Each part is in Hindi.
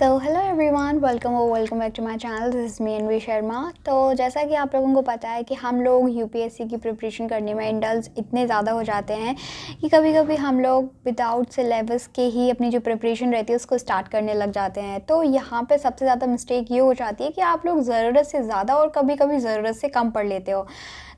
So hello everyone, welcome back to my channel. This is me N V Sharma. तो जैसा कि आप लोगों को पता है कि हम लोग यूपीएससी की प्रिपरेशन करने में इंडल्ज इतने ज़्यादा हो जाते हैं कि कभी कभी हम लोग विदाउट सिलेबस के ही अपनी जो प्रिपरेशन रहती है उसको स्टार्ट करने लग जाते हैं। तो यहाँ पे सबसे ज़्यादा मिस्टेक ये हो जाती है कि आप लोग ज़रूरत से ज़्यादा और कभी कभी ज़रूरत से कम पढ़ लेते हो।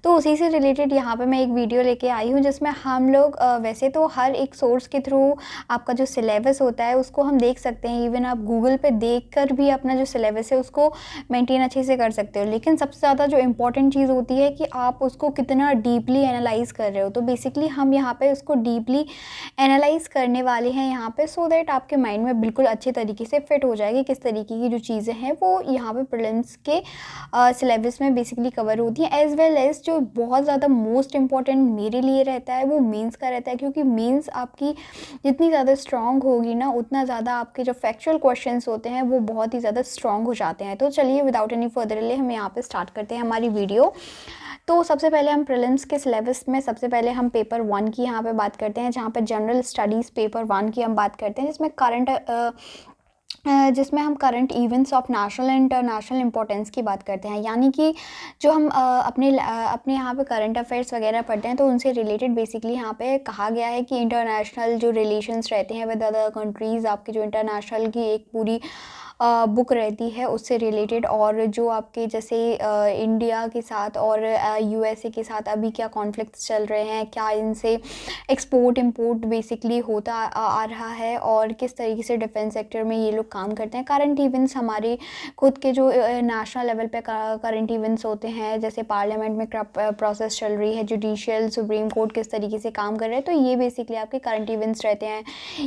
तो उसी से रिलेटेड यहाँ पे मैं एक वीडियो लेके आई हूँ जिसमें हम लोग वैसे तो हर एक सोर्स के थ्रू आपका जो सिलेबस होता है उसको हम देख सकते हैं। इवन आप गूगल पे देखकर भी अपना जो सिलेबस है उसको मेंटेन अच्छे से कर सकते हो। लेकिन सबसे ज़्यादा जो इम्पोर्टेंट चीज़ होती है कि आप उसको कितना डीपली एनालाइज कर रहे हो। तो बेसिकली हम यहाँ पे उसको डीपली एनालाइज करने वाले हैं यहाँ पे, सो दैट आपके माइंड में बिल्कुल अच्छे तरीके से फिट हो जाएगी किस तरीके की जो चीज़ें हैं वो यहाँ पे प्रीलिम्स के सिलेबस में बेसिकली कवर होती हैं। एज वेल एज जो बहुत ज़्यादा मोस्ट इम्पॉर्टेंट मेरे लिए रहता है वो मेंस का रहता है, क्योंकि मेंस आपकी जितनी ज़्यादा स्ट्रॉन्ग होगी ना उतना ज़्यादा आपके जो फैक्चुअल क्वेश्चंस होते हैं वो बहुत ही ज़्यादा स्ट्रॉन्ग हो जाते हैं। तो चलिए विदाउट एनी फर्दर डिले हम यहाँ पे स्टार्ट करते हैं हमारी वीडियो। तो सबसे पहले हम प्रीलिम्स के सिलेबस में सबसे पहले हम पेपर 1 की यहाँ पे बात करते हैं, जहाँ पे जनरल स्टडीज़ पेपर 1 की हम बात करते हैं, जिसमें हम current events of national and international importance की बात करते हैं। यानी कि जो हम अपने यहाँ पे करंट अफेयर्स वगैरह पढ़ते हैं तो उनसे रिलेटेड बेसिकली यहाँ पे कहा गया है कि इंटरनेशनल जो रिलेशंस रहते हैं विद अदर कंट्रीज़, आपके जो इंटरनेशनल की एक पूरी बुक रहती है उससे रिलेटेड, और जो आपके जैसे इंडिया के साथ और यूएसए के साथ अभी क्या कॉन्फ्लिक्ट्स चल रहे हैं, क्या इनसे एक्सपोर्ट इंपोर्ट बेसिकली होता आ रहा है और किस तरीके से डिफेंस सेक्टर में ये लोग काम करते हैं। करंट इवेंट्स हमारे खुद के जो नेशनल लेवल पे करंट इवेंट्स होते हैं, जैसे पार्लियामेंट में प्रोसेस चल रही है, जुडिशियल सुप्रीम कोर्ट किस तरीके से काम कर रहे हैं, तो ये बेसिकली आपके करंट इवेंट्स रहते हैं।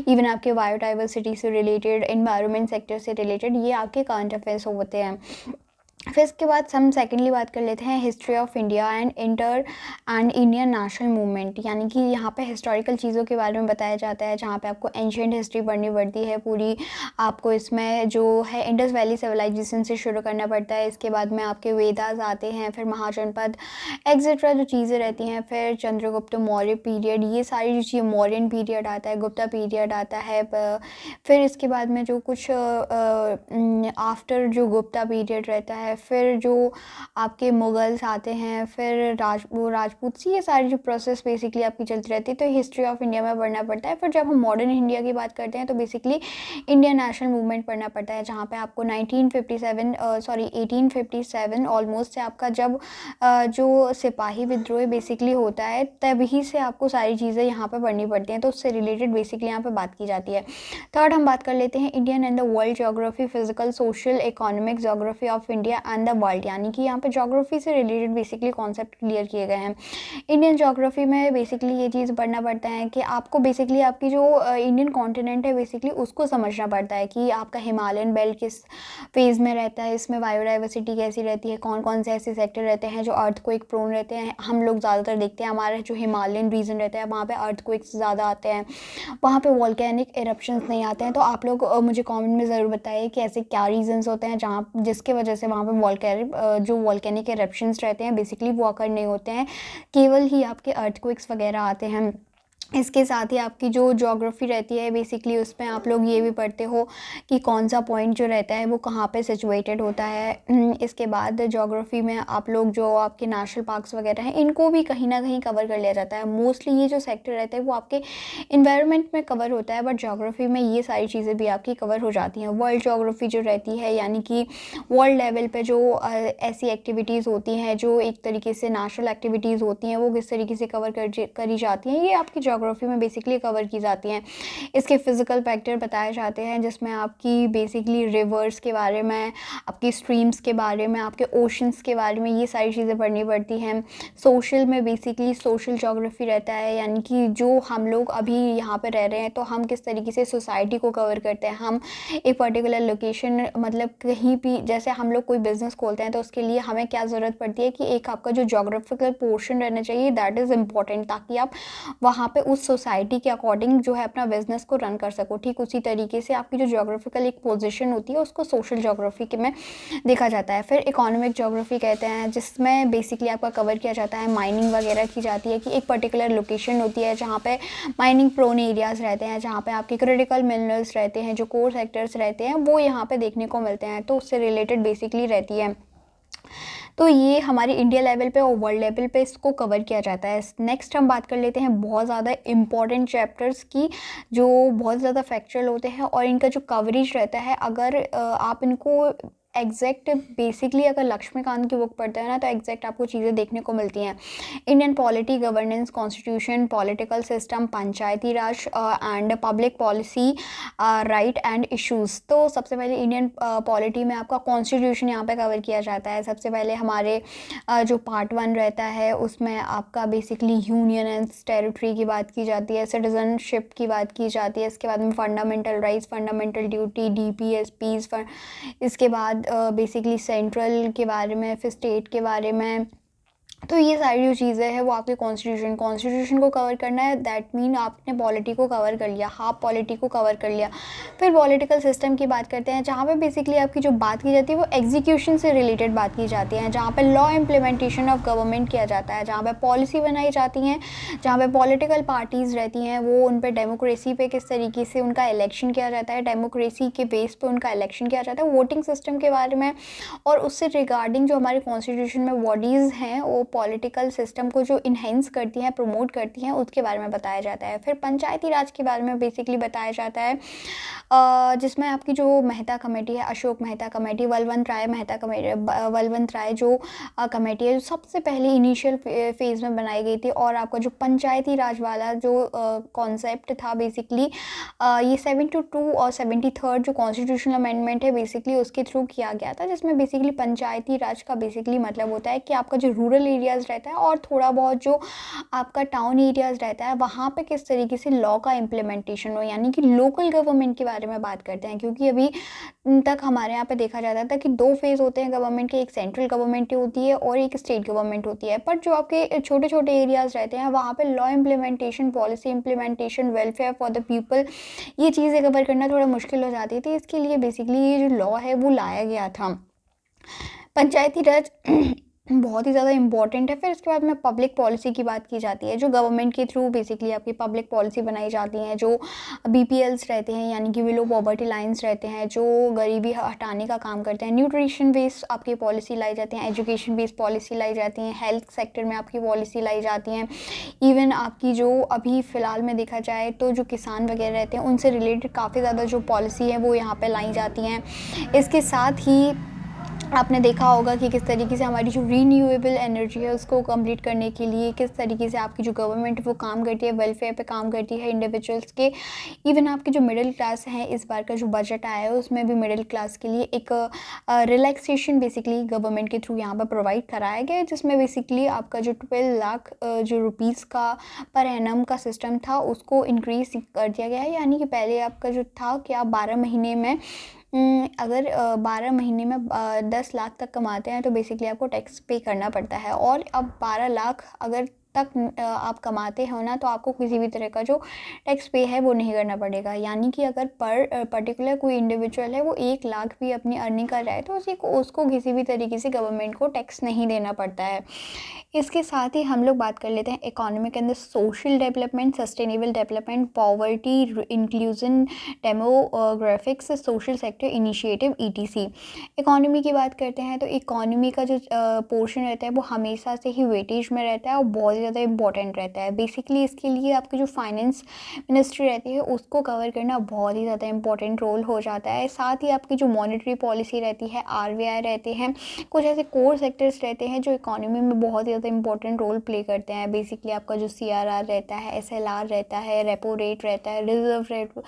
इवन आपके बायोडाइवर्सिटी से रिलेटेड, एनवायरनमेंट सेक्टर से रिलेटेड, ये आपके करंट अफेयर्स होते हैं। फिर इसके बाद हम सेकेंडली बात कर लेते हैं history of India and Indian national movement. यानी कि यहाँ पे हिस्टोरिकल चीज़ों के बारे में बताया जाता है, जहाँ पे आपको एंशिएंट हिस्ट्री पढ़नी पड़ती है पूरी। आपको इसमें जो है इंडस वैली सिविलाइजेशन से शुरू करना पड़ता है, इसके बाद में आपके वेदास आते हैं, फिर महाजनपद एक्सेट्रा जो चीज़ें रहती हैं, फिर चंद्रगुप्त मौर्य पीरियड, ये सारी जो चीज़ें, मौर्यन पीरियड आता है, गुप्ता पीरियड आता है। फिर इसके बाद में जो कुछ आफ्टर जो गुप्ता पीरियड रहता है, फिर जो आपके मुगल्स आते हैं, फिर राजपूत सी, ये सारी जो प्रोसेस बेसिकली आपकी चलती रहती है। तो हिस्ट्री ऑफ इंडिया में पढ़ना पड़ता है। फिर जब हम मॉडर्न इंडिया की बात करते हैं तो बेसिकली इंडियन नेशनल मूवमेंट पढ़ना पड़ता है, जहाँ पे आपको 1857 ऑलमोस्ट से आपका जब जो सिपाही विद्रोह बेसिकली होता है तभी से आपको सारी चीज़ें यहाँ पे पढ़नी पड़ती हैं। तो उससे रिलेटेड बेसिकली यहाँ पे बात की जाती है। थर्ड हम बात कर लेते हैं Indian and the world geography, physical, social, economic geography of India and the world. यानी कि यहाँ पे ज्योग्राफी से रिलेटेड बेसिकली कॉन्सेप्ट क्लियर किए गए हैं। इंडियन ज्योग्राफी में बेसिकली ये चीज़ पढ़ना पड़ता है कि आपको बेसिकली आपकी जो इंडियन कॉन्टिनेंट है बेसिकली उसको समझना पड़ता है कि आपका हिमालयन बेल्ट किस फेज़ में रहता है, इसमें बायोडाइवर्सिटी कैसी रहती है, कौन कौन से ऐसे सेक्टर रहते हैं जो अर्थक्वेक प्रोन रहते हैं। हम लोग ज़्यादातर देखते हैं हमारा जो हिमालयन रीजन रहता है वहाँ पे अर्थक्वेक्स ज़्यादा आते हैं, वहाँ पे वॉल्केनिक इरप्शंस नहीं आते हैं। तो आप लोग मुझे कमेंट में ज़रूर बताइए कि ऐसे क्या रीजंस होते हैं जहाँ जिसके वजह से वहाँ पे जो वॉल्केनिक इरप्शंस रहते हैं बेसिकली वो अकर नहीं होते हैं, केवल ही आपके अर्थक्वेक्स वगैरह आते हैं। इसके साथ ही आपकी जो ज्योग्राफी रहती है बेसिकली उसमें आप लोग ये भी पढ़ते हो कि कौन सा पॉइंट जो रहता है वो कहाँ पे सिचुएटेड होता है। इसके बाद ज्योग्राफी में आप लोग जो आपके नेशनल पार्क्स वगैरह हैं इनको भी कहीं ना कहीं कवर कर लिया जाता है। मोस्टली ये जो सेक्टर रहता है वो आपके इन्वायरमेंट में कवर होता है, बट ज्योग्राफी में ये सारी चीज़ें भी आपकी कवर हो जाती हैं। वर्ल्ड ज्योग्राफी जो रहती है, यानी कि वर्ल्ड लेवल पे जो ऐसी एक्टिविटीज़ होती हैं जो एक तरीके से नेशनल एक्टिविटीज़ होती हैं वो किस तरीके से करी जाती हैं, ये आपकी ज्योग्राफी में बेसिकली कवर की जाती हैं। इसके फिजिकल फैक्टर बताए जाते हैं जिसमें आपकी बेसिकली रिवर्स के बारे में, आपकी स्ट्रीम्स के बारे में, आपके ओशंस के बारे में, ये सारी चीज़ें पढ़नी पड़ती हैं। सोशल में बेसिकली सोशल ज्योग्राफी रहता है, यानी कि जो हम लोग अभी यहाँ पर रह रहे हैं तो हम किस तरीके से सोसाइटी को कवर करते हैं। हम एक पर्टिकुलर लोकेशन, मतलब कहीं भी जैसे हम लोग कोई बिज़नेस खोलते हैं तो उसके लिए हमें क्या ज़रूरत पड़ती है कि एक आपका जो ज्योग्राफिकल पोर्शन रहना चाहिए, दैट इज़ इम्पॉर्टेंट, ताकि आप वहाँ पे उस सोसाइटी के अकॉर्डिंग जो है अपना बिज़नेस को रन कर सको। ठीक उसी तरीके से आपकी जो ज्योग्राफिकल एक पोजीशन होती है उसको सोशल ज्योग्राफी के में देखा जाता है। फिर इकोनॉमिक ज्योग्राफी कहते हैं, जिसमें बेसिकली आपका कवर किया जाता है माइनिंग वगैरह की जाती है, कि एक पर्टिकुलर लोकेशन होती है जहाँ पे माइनिंग प्रोन एरियाज़ रहते हैं, जहाँ पे आपके क्रिटिकल मिनरल्स रहते हैं, जो कोर सेक्टर्स रहते हैं वो यहाँ पे देखने को मिलते हैं, तो उससे रिलेटेड बेसिकली रहती है। तो ये हमारी इंडिया लेवल पे और वर्ल्ड लेवल पे इसको कवर किया जाता है। नेक्स्ट हम बात कर लेते हैं बहुत ज़्यादा इम्पॉर्टेंट चैप्टर्स की, जो बहुत ज़्यादा फैक्चुअल होते हैं और इनका जो कवरेज रहता है, अगर आप इनको एग्जैक्ट बेसिकली अगर लक्ष्मीकांत की बुक पढ़ते हैं ना, तो एग्जैक्ट आपको चीज़ें देखने को मिलती हैं। Indian polity, governance, constitution, political system, Panchayati Raj and public policy, right and issues. तो सबसे पहले इंडियन पॉलिटी में आपका कॉन्स्टिट्यूशन यहाँ पे कवर किया जाता है। सबसे पहले हमारे जो पार्ट 1 रहता है उसमें आपका बेसिकली यूनियन एंड टेरिटरी की बात की जाती है, सिटीजनशिप की बात की जाती है, इसके बाद में fundamental rights, fundamental duty, DPSPs, इसके बाद बेसिकली सेंट्रल के बारे में, फिर स्टेट के बारे में। तो ये सारी जो चीज़ें हैं वो आपके कॉन्स्टिट्यूशन को कवर करना है। दैट मीन आपने पॉलिटी को कवर कर लिया, हाफ पॉलिटी को कवर कर लिया। फिर पॉलिटिकल सिस्टम की बात करते हैं, जहाँ पे बेसिकली आपकी जो बात की जाती है वो एग्जीक्यूशन से रिलेटेड बात की जाती है, जहाँ पे लॉ इम्प्लीमेंटेशन ऑफ गवर्नमेंट किया जाता है, जहाँ पे पॉलिसी बनाई जाती हैं, जहाँ पे पॉलिटिकल पार्टीज़ रहती हैं, वो उन पर डेमोक्रेसी पे किस तरीके से उनका इलेक्शन किया जाता है, डेमोक्रेसी के बेस पे उनका इलेक्शन किया जाता है, वोटिंग सिस्टम के बारे में, और उससे रिगार्डिंग जो हमारे कॉन्स्टिट्यूशन में बॉडीज़ हैं वो पॉलिटिकल सिस्टम को जो इन्हेंस करती हैं, प्रमोट करती हैं, उसके बारे में बताया जाता है। फिर पंचायती राज के बारे में बेसिकली बताया जाता है, जिसमें आपकी जो मेहता कमेटी है, अशोक मेहता कमेटी, बलवंत राय मेहता कमेटी, बलवंत राय जो कमेटी है, जो सबसे पहले इनिशियल फेज़ में बनाई गई थी। और आपका जो पंचायती राज वाला जो कॉन्सेप्ट था बेसिकली ये 72 और 73 जो कॉन्स्टिट्यूशनल अमेंडमेंट है बेसिकली उसके थ्रू किया गया था, जिसमें बेसिकली पंचायती राज का बेसिकली मतलब होता है कि आपका जो रूरल एरियाज़ रहता है और थोड़ा बहुत जो आपका टाउन एरियाज़ रहता है वहाँ पे किस तरीके से लॉ का इम्प्लीमेंटेशन हो, यानी कि लोकल गवर्नमेंट के बारे में बात करते हैं। क्योंकि अभी तक हमारे यहाँ पे देखा जाता था कि 2 फेज़ होते हैं गवर्नमेंट के, एक सेंट्रल गवर्नमेंट होती है और एक स्टेट गवर्नमेंट होती है। पर जो आपके छोटे छोटे एरियाज़ रहते हैं वहाँ पे law implementation, policy implementation, welfare for the people, ये चीज़ें कवर करना थोड़ा मुश्किल हो जाती थी। इसके लिए बेसिकली ये जो लॉ है वो लाया गया था। पंचायती राज बहुत ही ज़्यादा इम्पॉर्टेंट है। फिर इसके बाद में पब्लिक पॉलिसी की बात की जाती है, जो गवर्नमेंट के थ्रू बेसिकली आपकी पब्लिक पॉलिसी बनाई जाती हैं, जो बीपीएल्स रहते हैं यानी कि बिलो पॉवर्टी लाइंस रहते हैं, जो गरीबी हटाने का काम करते हैं, न्यूट्रिशन बेस्ड आपकी पॉलिसी लाई जाती हैं, एजुकेशन बेस्ड पॉलिसी लाई जाती हैं, हेल्थ सेक्टर में आपकी पॉलिसी लाई जाती हैं। इवन आपकी जो अभी फ़िलहाल में देखा जाए तो जो किसान वगैरह रहते हैं उनसे रिलेटेड काफ़ी ज़्यादा जो पॉलिसी है वो यहाँ पर लाई जाती हैं। इसके साथ ही आपने देखा होगा कि किस तरीके से हमारी जो रीन्यूएबल एनर्जी है उसको कंप्लीट करने के लिए किस तरीके से आपकी जो गवर्नमेंट वो काम करती है, वेलफेयर पे काम करती है इंडिविजुअल्स के। इवन आपके जो मिडिल क्लास हैं, इस बार का जो बजट आया है उसमें भी मिडिल क्लास के लिए एक रिलैक्सेशन बेसिकली गवर्नमेंट के थ्रू यहाँ पर प्रोवाइड कराया गया है, जिसमें बेसिकली आपका जो 12 लाख जो रुपीज़ का पर एनम का सिस्टम था उसको इंक्रीज़ कर दिया गया है। यानी कि पहले आपका जो था कि आप 12 महीने में अगर 12 महीने में 10 लाख तक कमाते हैं तो बेसिकली आपको टैक्स पे करना पड़ता है, और अब 12 लाख अगर तक आप कमाते हो ना तो आपको किसी भी तरह का जो टैक्स पे है वो नहीं करना पड़ेगा। यानी कि अगर पर्टिकुलर कोई इंडिविजुअल है वो 1 लाख भी अपनी अर्निंग कर रहा है तो उसको किसी भी तरीके से गवर्नमेंट को टैक्स नहीं देना पड़ता है। इसके साथ ही हम लोग बात कर लेते हैं इकोनॉमी के अंदर social development, sustainable development, poverty inclusion, demographics, social sector initiative etc. Economy की बात करते हैं तो इकोनॉमी का जो पोर्शन रहता है वो हमेशा से ही वेटेज में रहता है और बहुत ज़्यादा इंपॉर्टेंट रहता है। बेसिकली इसके लिए आपकी जो फाइनेंस मिनिस्ट्री रहती है उसको कवर करना बहुत ही ज़्यादा इंपॉर्टेंट रोल हो जाता है। साथ ही आपकी जो मॉनेटरी पॉलिसी रहती है, आरबीआई रहते हैं, कुछ ऐसे कोर सेक्टर्स रहते हैं जो इकोनॉमी में बहुत ज़्यादा इंपॉर्टेंट रोल प्ले करते हैं। बेसिकली आपका जो सीआरआर रहता है, एसएलआर रहता है, रेपो रेट रहता है, रिजर्व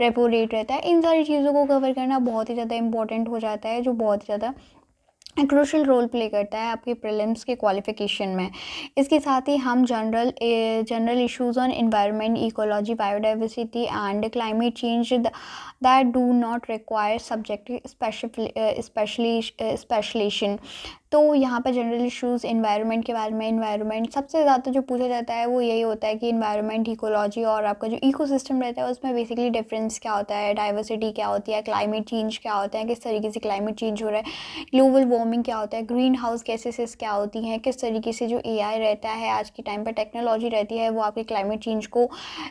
रेपो रेट रहता है, इन सारी चीज़ों को कवर करना बहुत ही ज़्यादा इंपॉर्टेंट हो जाता है, जो बहुत ज़्यादा क्रूशल रोल प्ले करता है आपके प्रीलिम्स के क्वालिफिकेशन में। इसके साथ ही हम general issues on environment, ecology, biodiversity and climate change that do not require subject specialization. तो यहाँ पर जनरल इश्यूज़ एनवायरनमेंट के बारे में, एनवायरनमेंट सबसे ज़्यादा जो पूछा जाता है वो यही होता है कि एनवायरनमेंट, इकोलॉजी और आपका जो इकोसिस्टम रहता है उसमें बेसिकली डिफरेंस क्या होता है, डाइवर्सिटी क्या होती है, क्लाइमेट चेंज क्या होता है, किस तरीके से क्लाइमेट चेंज हो रहा है, ग्लोबल वार्मिंग क्या होता है, ग्रीन हाउस गैसेस क्या होती हैं, किस तरीके से जो एआई रहता है आज के टाइम पर, टेक्नोलॉजी रहती है वो आपके क्लाइमेट चेंज को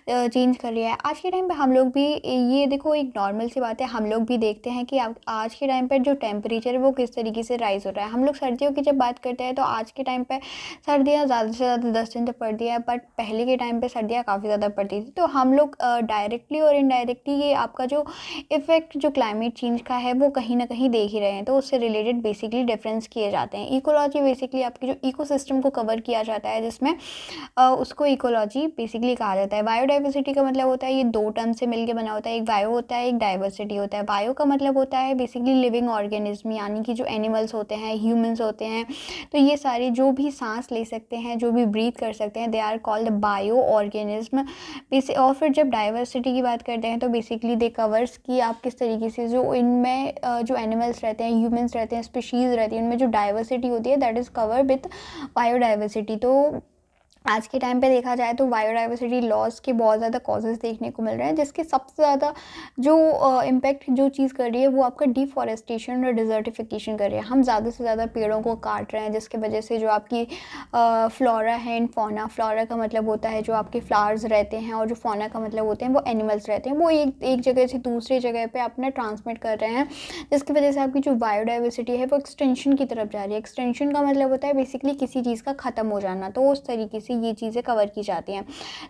चेंज कर रही है। आज के टाइम पे हम लोग भी, ये देखो एक नॉर्मल सी बात है, हम लोग भी देखते हैं कि आज के टाइम पर जो टेम्परेचर है वो किस तरीके से राइज़ हो रहा है। हम लोग सर्दियों की जब बात करते हैं तो आज के टाइम पे सर्दियाँ ज़्यादा से ज़्यादा 10 दिन तक पड़ती है, बट पहले के टाइम पे सर्दियाँ काफ़ी ज़्यादा पड़ती थी। तो हम लोग डायरेक्टली और इनडायरेक्टली ये आपका जो इफ़ेक्ट जो क्लाइमेट चेंज का है वो कहीं ना कहीं देख ही रहे हैं। तो उससे रिलेटेड बेसिकली डिफरेंस किए जाते हैं। इकोलॉजी बेसिकली आपकी जो इकोसिस्टम को कवर किया जाता है, जिसमें उसको इकोलॉजी बेसिकली कहा जाता है। बायोडाइवर्सिटी का मतलब होता है, ये दो टर्म से मिलकर बना होता है, एक बायो होता है, एक डाइवर्सिटी होता है। बायो का मतलब होता है बेसिकली लिविंग ऑर्गेनिज्म, यानी कि जो एनिमल्स होते हैं, ह्यूमंस होते हैं, तो ये सारे जो भी सांस ले सकते हैं, जो भी ब्रीथ कर सकते हैं, they are called bio organism. और फिर जब डाइवर्सिटी की बात करते हैं तो बेसिकली दे कवर्स कि आप किस तरीके से जो इनमें जो एनिमल्स रहते हैं, ह्यूमंस रहते हैं, स्पीशीज़ रहती है, इनमें जो डाइवर्सिटी होती है that is cover with biodiversity. तो आज के टाइम पे देखा जाए तो बायोडाइवर्सिटी लॉस के बहुत ज़्यादा कॉजेज़ देखने को मिल रहे हैं, जिसके सबसे ज़्यादा जो इम्पैक्ट जो चीज़ कर रही है वो आपका डिफॉरेस्टेशन और डिज़र्टिफिकेशन कर रही है। हम ज़्यादा से ज़्यादा पेड़ों को काट रहे हैं, जिसकी वजह से जो आपकी फ्लोरा है एंड फौना, फ्लोरा का मतलब होता है जो आपके फ्लावर्स रहते हैं, और जो फौना का मतलब होते हैं वो एनिमल्स रहते हैं, वो एक जगह से दूसरी जगह पर अपना ट्रांसमिट कर रहे हैं, जिसकी वजह से आपकी जो बायोडाइवर्सिटी है वो एक्सटेंशन की तरफ जा रही है। एक्सटेंशन का मतलब होता है बेसिकली किसी चीज़ का ख़त्म हो जाना, तो उस तरीके से ये चीज़ें कवर की जाती हैं।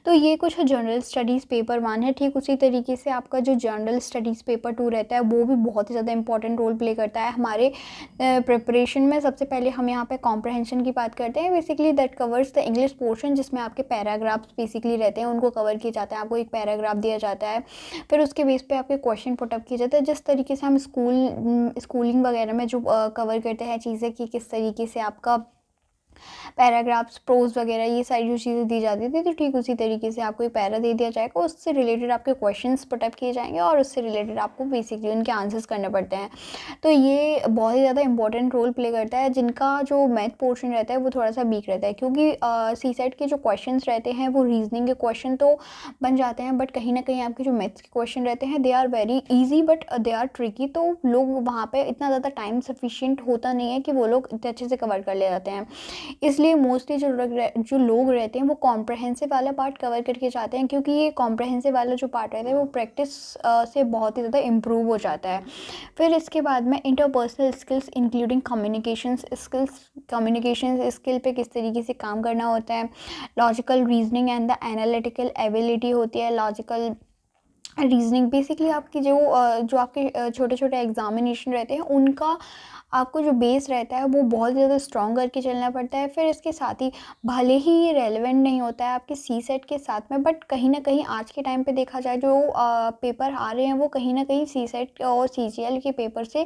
तो ये कुछ जनरल स्टडीज़ पेपर 1 है। ठीक उसी तरीके से आपका जो जनरल स्टडीज़ पेपर 2 रहता है वो भी बहुत ही ज़्यादा इंपॉर्टेंट रोल प्ले करता है हमारे प्रिपरेशन में। सबसे पहले हम यहाँ पे कॉम्प्रहेंशन की बात करते हैं। Basically that covers the English portion, जिसमें आपके पैराग्राफ्स बेसिकली रहते हैं, उनको कवर किया जाता है। आपको एक पैराग्राफ दिया जाता है, फिर उसके बेस पे आपके क्वेश्चन पुटअप किए जाते हैं। जिस तरीके से हम स्कूलिंग वगैरह में जो कवर करते हैं चीज़ें कि किस तरीके से आपका पैराग्राफ्स, प्रोज वगैरह ये सारी जो चीज़ें दी जाती थी, तो ठीक उसी तरीके से आपको एक पैरा दे दिया जाएगा, उससे रिलेटेड आपके क्वेश्चंस पुटअप किए जाएंगे और उससे रिलेटेड आपको बेसिकली उनके आंसर्स करने पड़ते हैं। तो ये बहुत ही ज़्यादा इंपॉर्टेंट रोल प्ले करता है। जिनका जो मैथ पोर्शन रहता है वो थोड़ा सा वीक रहता है, क्योंकि सीसेट के जो क्वेश्चन रहते हैं वो रीजनिंग के क्वेश्चन तो बन जाते हैं, बट कहीं ना कहीं आपके जो मैथ्स के क्वेश्चन रहते हैं they are very easy but they are tricky. तो लोग वहाँ पे इतना ज़्यादा टाइम सफिशिएंट होता नहीं है कि वो लोग इतने अच्छे से कवर कर ले जाते हैं। इसलिए मोस्टली जो लोग रहते हैं वो कॉम्प्रहेंसिव वाला पार्ट कवर करके जाते हैं, क्योंकि ये कॉम्प्रहेंसिव वाला जो पार्ट रहता है वो प्रैक्टिस से बहुत ही ज़्यादा इम्प्रूव हो जाता है। फिर इसके बाद में interpersonal skills including communication skill पे किस तरीके से काम करना होता है, logical reasoning and the analytical ability होती है। लॉजिकल रीजनिंग बेसिकली आपकी जो आपके छोटे छोटे एग्जामिनेशन रहते हैं उनका आपको जो बेस रहता है वो बहुत ज़्यादा स्ट्रॉन्ग करके चलना पड़ता है। फिर इसके साथ ही भले ही ये रेलेवेंट नहीं होता है आपके सी सेट के साथ में, बट कहीं ना कहीं आज के टाइम पे देखा जाए जो पेपर आ रहे हैं वो कहीं ना कहीं सी सेट और सी जी एल के पेपर से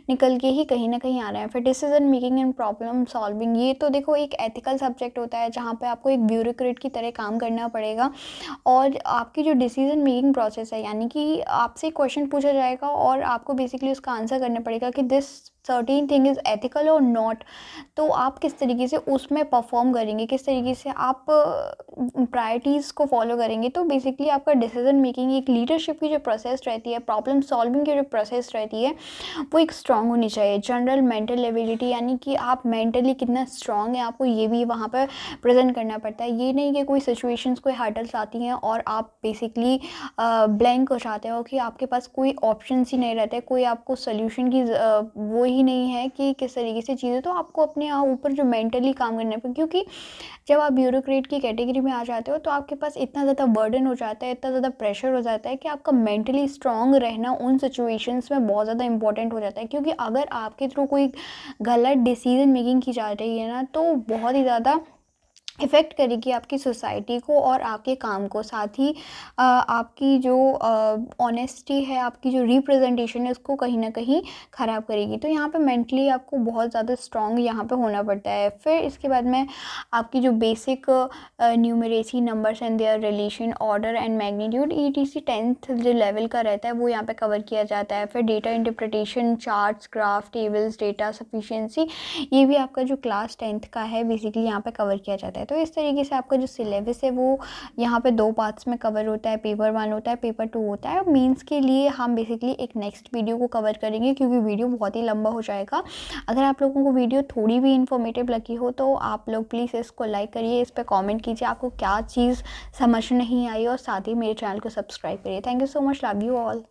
निकल के ही कहीं ना कहीं आ रहे हैं। फिर decision making and problem solving, ये तो देखो एक एथिकल सब्जेक्ट होता है जहाँ पे आपको एक ब्यूरोक्रेट की तरह काम करना पड़ेगा, और आपकी जो डिसीजन मेकिंग प्रोसेस है, यानी कि आपसे क्वेश्चन पूछा जाएगा और आपको बेसिकली उसका आंसर करना पड़ेगा कि this certain thing is ethical और नॉट। तो आप किस तरीके से उसमें परफॉर्म करेंगे, किस तरीके से आप प्रायोरिटीज़ को फॉलो करेंगे। तो बेसिकली आपका डिसीजन मेकिंग, एक लीडरशिप की जो प्रोसेस रहती है, प्रॉब्लम सॉल्विंग की जो प्रोसेस रहती है वो एक स्ट्रांग होनी चाहिए। जनरल मेंटल एबिलिटी, यानी कि आप मेंटली कितना स्ट्रांग है आपको ये भी वहाँ पर प्रेजेंट करना पड़ता है। ये नहीं कि कोई सिचुएशंस, कोई हर्डल्स आती हैं और आप बेसिकली ब्लैंक हो जाते हो कि आपके पास कोई ऑप्शंस ही नहीं रहते, कोई आपको सोल्यूशन की वो ही नहीं है कि किस तरीके से चीज़ें। तो आपको अपने यहाँ ऊपर जो मेंटली काम करना पड़ेगा, क्योंकि जब आप ब्यूरोक्रेट की कैटेगरी में आ जाते हो तो आपके पास इतना ज़्यादा बर्डन हो जाता है, इतना ज़्यादा प्रेशर हो जाता है कि आपका मेंटली स्ट्रांग रहना उन सिचुएशंस में बहुत ज़्यादा इंपॉर्टेंट हो जाता है। क्योंकि अगर आपके थ्रू कोई गलत डिसीजन मेकिंग की जा रही है ना, तो बहुत ही ज़्यादा इफ़ेक्ट करेगी आपकी सोसाइटी को और आपके काम को। साथ ही आपकी जो ऑनेस्टी है, आपकी जो रिप्रेजेंटेशन है, उसको कहीं न कहीं ख़राब करेगी। तो यहाँ पे मेंटली आपको बहुत ज़्यादा स्ट्रॉन्ग यहाँ पे होना पड़ता है। फिर इसके बाद में आपकी जो basic numeracy numbers and there relation, order and magnitude, etc 10th जो लेवल का रहता है वो यहाँ पे कवर किया जाता है। फिर data interpretation, charts, graph, tables, data sufficiency, ये भी आपका जो क्लास 10th का है बेसिकली यहाँ पे कवर किया जाता है। तो इस तरीके से आपका जो सिलेबस है वो यहाँ पे 2 पार्ट्स में कवर होता है। पेपर 1 होता है, पेपर 2 होता है। मेंस के लिए हम बेसिकली एक नेक्स्ट वीडियो को कवर करेंगे क्योंकि वीडियो बहुत ही लंबा हो जाएगा। अगर आप लोगों को वीडियो थोड़ी भी इन्फॉर्मेटिव लगी हो तो आप लोग प्लीज़ इसको लाइक करिए, इस पर कॉमेंट कीजिए आपको क्या चीज़ समझ नहीं आई, और साथ ही मेरे चैनल को सब्सक्राइब करिए। Thank you so much, love you all.